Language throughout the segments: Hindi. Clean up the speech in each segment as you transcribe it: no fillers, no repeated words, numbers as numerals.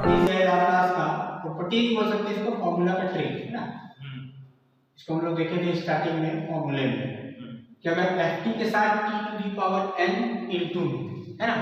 इस लाप्लास का प्रॉपर्टी बोल सकते हैं इसको, फॉर्मूला का ट्रिक है ना। इसको हम लोग देखे थे स्टार्टिंग में फॉर्मूले में कि अगर ft के साथ t to the power n into है ना,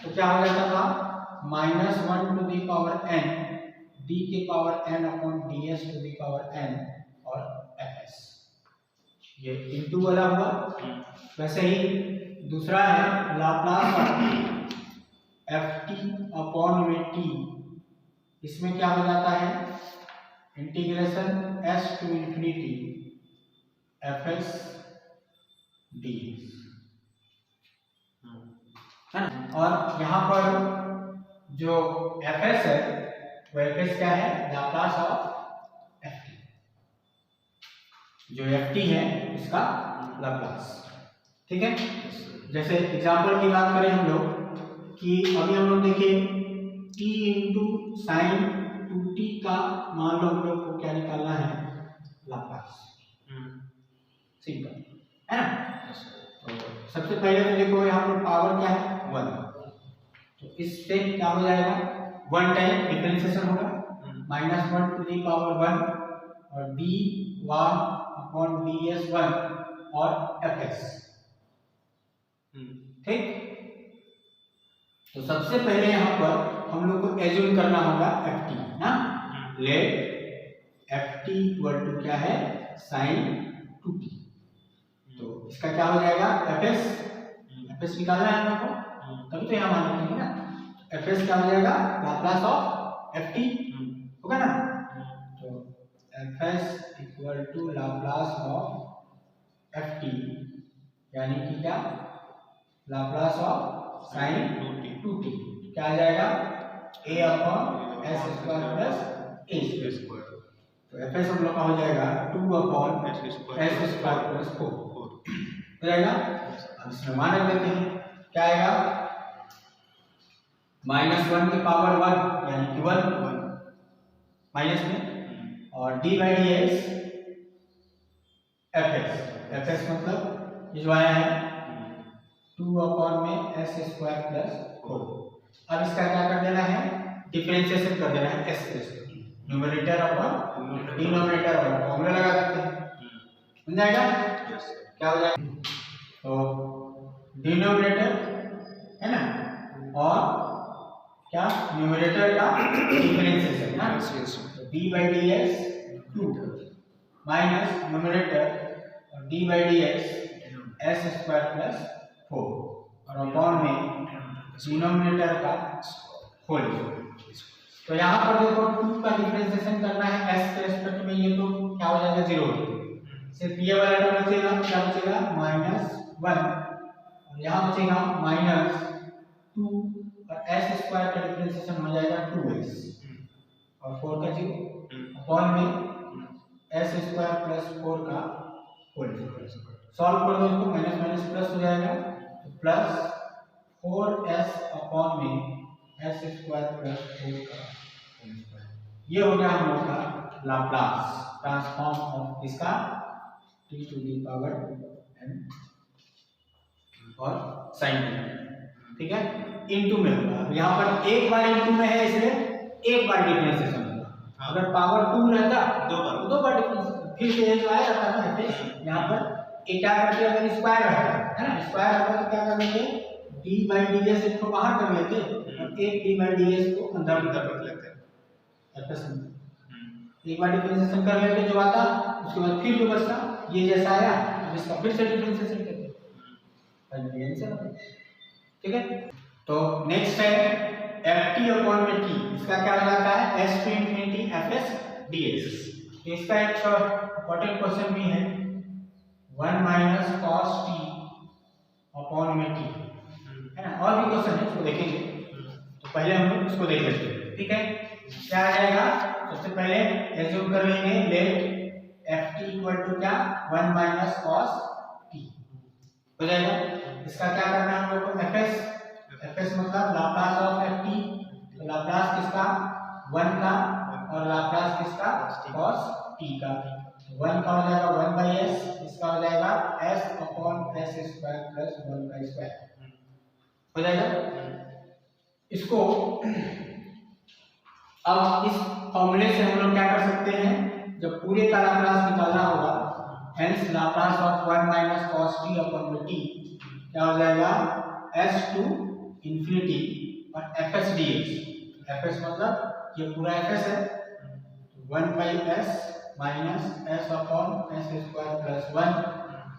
तो क्या हो जाता था -1 to the power n d के power n upon ds to the power n और fs, ये इनटू वाला हुआ। वैसे ही दूसरा है लाप्लास ft अपॉन में t, इसमें क्या हो जाता है integration s to infinity fs ds है ना। और यहाँ पर जो fs है वो fs क्या है, लाप्लास ऑफ ft, जो ft है इसका लाप्लास। ठीक है, जैसे एग्जांपल की बात करें हम लोग कि अभी हम लोग देखें t इंटू साइन 2t का मान लो हम लोग को क्या निकालना है, लाप्लास। सिंपल है ना। तो सबसे पहले तो देखो यहाँ पर पावर क्या है 1, तो इससे क्या हो जाएगा 1 टाइम डिफरेंशिएशन होगा, -1 टू दी पावर 1 और d1 अपॉन ds1 और fs। ठीक, तो सबसे पहले यहाँ पर हम लोग को एज्यूम करना होगा ft ना, लेट ft इक्वल टू क्या है sin 2t, तो इसका क्या हो जाएगा fs निकालना है हम लोग को, तभी तो यहाँ मान रखेंगे ना। fs क्या हो जाएगा, लाप्लास ऑफ ft होगा ना, तो fs equal to Laplace of ft यानी कि क्या, लाप्लास ऑफ sin 2t क्या आ जाएगा a upon s square plus a square, तो fs हम लोग का हो जाएगा 2 अपॉन s स्क्वायर प्लस 4 हो जाएगा। अब इसमें मान रख देते हैं, क्या आएगा -1 की पावर 1 यानी कि 1 माइनस में, और d by D x fs मतलब ये जो आया है 2 अपॉन में s स्क्वायर प्लस 4। अब इसका क्या कर देना है, डिफरेंशिएशन कर देना है s plus numerator upon denominator वाला फॉर्मूला लगा सकते हैं, बन जाएगा। क्या हो जाएगा, तो डिनोमिनेटर है ना और क्या न्यूमरेटर का डिफरेंशिएशन ना, d by D x 2 minus numerator और d by D x s square plus 4 और अपॉन में डिनोमिनेटर का होल। तो यहाँ पर देखो 2 का डिफरेंशिएशन करना है s के रिस्पेक्ट में, ये तो क्या हो जाएगा 0, सिर्फ ये वाला टर्म बचेगा, क्या बचेगा -1 और यहाँ बचेगा -2 और s स्क्वायर का डिफरेंशिएशन हो जाएगा 2s और 4 का 0 अपॉन में s स्क्वायर प्लस 4 का होल। सॉल्व कर दो इसको, माइनस माइनस प्लस हो जाएगा, तो प्लस 4s अपॉन में s स्क्वायर प्लस 4 का होल स्क्वायर। ये हो गया हम लोग का लाप्लास ट्रांसफॉर्म ऑफ इसका t to the power n और sin। ठीक है, इनटू में होगा, यहाँ पर एक बार इनटू में है इसलिए एक बार डिफरेंशिएशन होगा, अगर पावर 2 रहता दो बार डिफरेंशिएशन, फिर से ये जो आया था ना यहाँ पर एक क्या करते हैं, अगर स्क्वायर रहता है ना, स्क्वायर रहता तो क्या कर लेते d बाई ds इसको बाहर कर लेते और एक d बाई ds को अंदर रख लेते हैं, एक बार डिफरेंशिएशन कर लेते जो आता, उसके बाद फिर जो बचता ये जैसा आया, अब इसका फिर से डिफरेंशिएशन करते हैं। ठीक है, तो नेक्स्ट है ft अपॉन में t, इसका क्या हो जाता है s to infinity fs dx। तो इसका एक इंपॉर्टेंट क्वेश्चन भी है 1 माइनस cos t अपॉन में t, है ना, और भी क्वेश्चन है उसको देखेंगे, तो पहले हम लोग इसको देख लेते हैं। ठीक है, क्या आ जाएगा, सबसे पहले एज्यूम कर लेंगे लेट ft इक्वल टू क्या 1 माइनस cos t हो जाएगा। इसका क्या करना है हम लोग को, fs मतलब लाप्लास ऑफ ft, तो लाप्लास किसका 1 का और लाप्लास किसका cos t का, 1 का हो जाएगा 1 बाई s, इसका हो जाएगा s upon s square plus 1 का स्क्वायर हो जाएगा। इसको अब इस फॉर्मूले से हम लोग क्या कर सकते हैं, जब पूरे का लाप्लास निकालना होगा, hence Laplace of 1 minus cos t upon में t क्या हो जाएगा s टू इंफिनिटी और fs dx। fs मतलब ये पूरा fs है, 1 by s minus s upon s square plus 1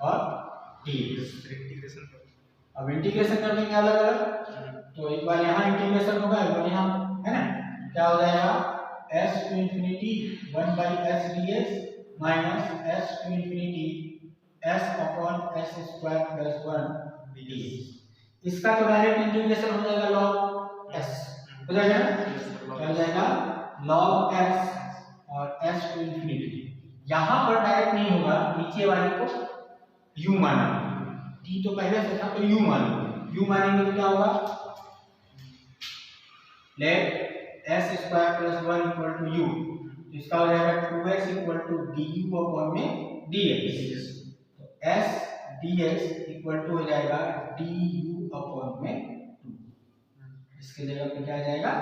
और dx। अब इंटीग्रेशन कर देंगे अलग अलग, तो एक बार यहाँ इंटीग्रेशन होगा, एक बार यहाँ, है ना, क्या हो जाएगा s to infinity 1 by s dx minus s to infinity s upon s square plus 1 dx। इसका तो डायरेक्ट इंटीग्रेशन हो जाएगा log s, हो जाएगा क्या हो जाएगा log s और s टू इंफिनिटी। यहाँ पर डायरेक्ट नहीं होगा, नीचे वाले को u माना, t तो पहले से था तो u मानेंगे, u मानेंगे तो क्या होगा, let s square plus 1 equal to u, इसका हो जाएगा 2s equal to du upon में dx, तो s dx इक्वल टू हो जाएगा du अपॉन में 2, इसके जगह पे क्या आ जाएगा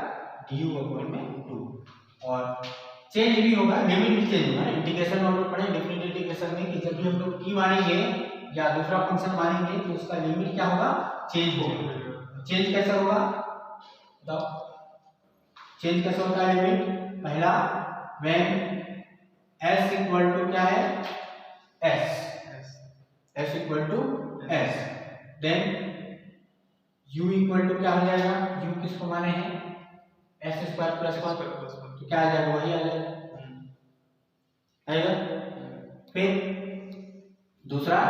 du अपॉन में 2। और चेंज भी होगा, लिमिट भी चेंज होगा, इंटीग्रेशन हम लोग पढ़े डिफरेंट इंटीग्रेशन में कि जब भी हम लोग t मानेंगे या दूसरा फंक्शन मानेंगे तो उसका लिमिट क्या होगा, चेंज होगा। चेंज कैसे होगा, तो चेंज कैसे होता है लिमिट, पहला व्हेन s इक्वल टू क्या है s equal to s, then u equal to क्या हो जाएगा, u किसको माने हैं s स्क्वायर प्लस 1, तो क्या आ जाएगा वही आ जाएगा, आएगा। फिर दूसरा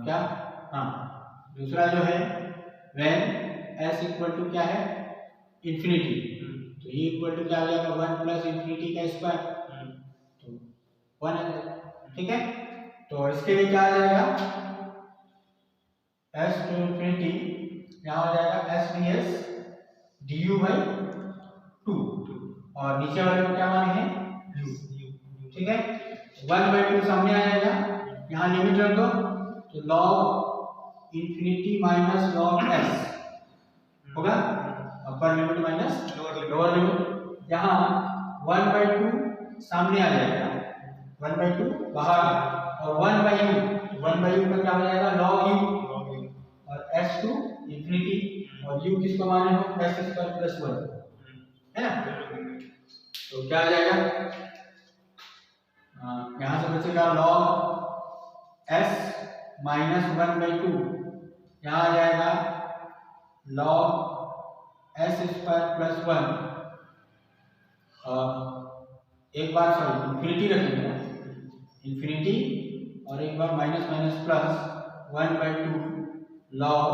क्या, हाँ दूसरा जो है व्हेन s इक्वल टू क्या है इंफिनिटी, तो ये इक्वल टू क्या हो जाएगा 1 प्लस इंफिनिटी का स्क्वायर, तो 1 आ जाएगा, ठीक है। तो इसके लिए क्या आ जाएगा s टू इंफिनिटी, यहाँ हो जाएगा s ds du बाई 2, और नीचे वाले को क्या माने हैं u, ठीक है। 1 बाई 2 सामने आ जाएगा, यहाँ लिमिट रख दो, तो log infinity minus log s होगा, upper limit minus lower limit, यहाँ 1 बाई 2 सामने आ जाएगा, 1 बाई 2 बाहर, और 1 बाई u, 1 बाई u का क्या हो जाएगा log u, और s टू इंफिनिटी, और u किसको माने हो s स्क्वायर प्लस 1, है ना, तो क्या आ जाएगा, यहाँ से बचेगा log s माइनस 1 बाई 2, यहाँ आ जाएगा log s स्क्वायर प्लस 1, एक बार सॉरी इंफिनिटी रखेंगे, इंफिनिटी और एक बार minus minus plus 1 by 2 log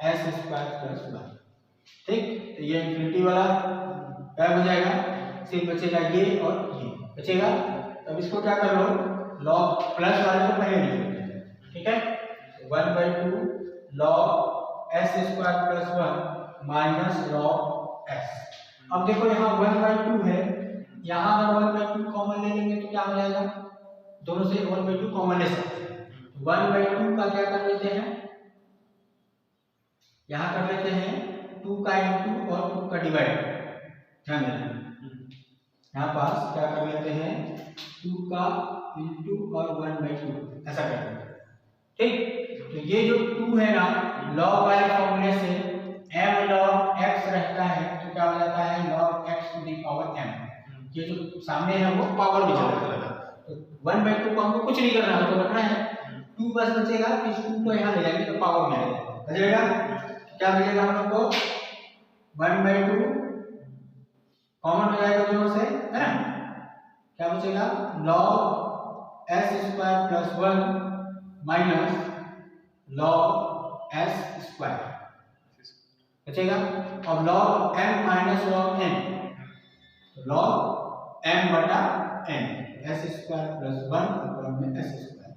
s square plus 1, ठीक। तो ये इंफिनिटी वाला क्या हो जाएगा, सिर्फ बचेगा ये और ये बचेगा, अब इसको क्या कर लो log प्लस वाले को पहले लिख लो, ठीक है, 1 by 2 log s square plus 1 minus log s। अब देखो यहाँ 1 बाई 2 है, यहाँ अगर 1 बाई 2 कॉमन ले लेंगे तो क्या हो जाएगा, दोनों से 1 बाई 2 कॉमन ले सकते हैं, 1 बाई 2 का क्या कर लेते हैं, यहाँ कर लेते हैं 2 का इंटू और 2 का डिवाइड, ध्यान देना, यहाँ पास क्या कर लेते हैं 2 का इंटू और 1 बाई 2 ऐसा कर लेते हैं, ठीक। तो ये जो 2 है ना, log वाले फॉर्मूले से m log x रहता है तो क्या हो जाता है log x to the power m, ये जो सामने है वो पावर में चला जाएगा, तो 1 बाई 2 को हमको कुछ नहीं करना है, तो रखना है 2 बस बचेगा, इस 2 को यहाँ ले जाएंगे तो पावर में आ जाएगा, क्या मिलेगा हम लोग को 1 बाई 2 कॉमन हो जाएगा दोनों से, है ना, क्या बचेगा log s square plus 1 minus log s square बचेगा, अब log m minus log n, तो log m बटा n s square plus 1 upon में s स्क्वायर,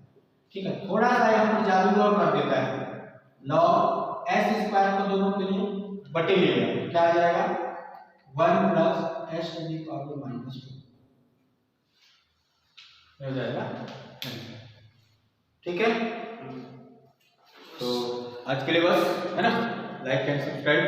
ठीक है। थोड़ा सा यहाँ पर जादू और कर देता है, log s स्क्वायर को दोनों के लिए बटे ले लिया, क्या आ जाएगा 1 plus s to the power minus 2 हो जाएगा, ठीक है। तो आज के लिए बस, है ना, लाइक एंड सब्सक्राइब।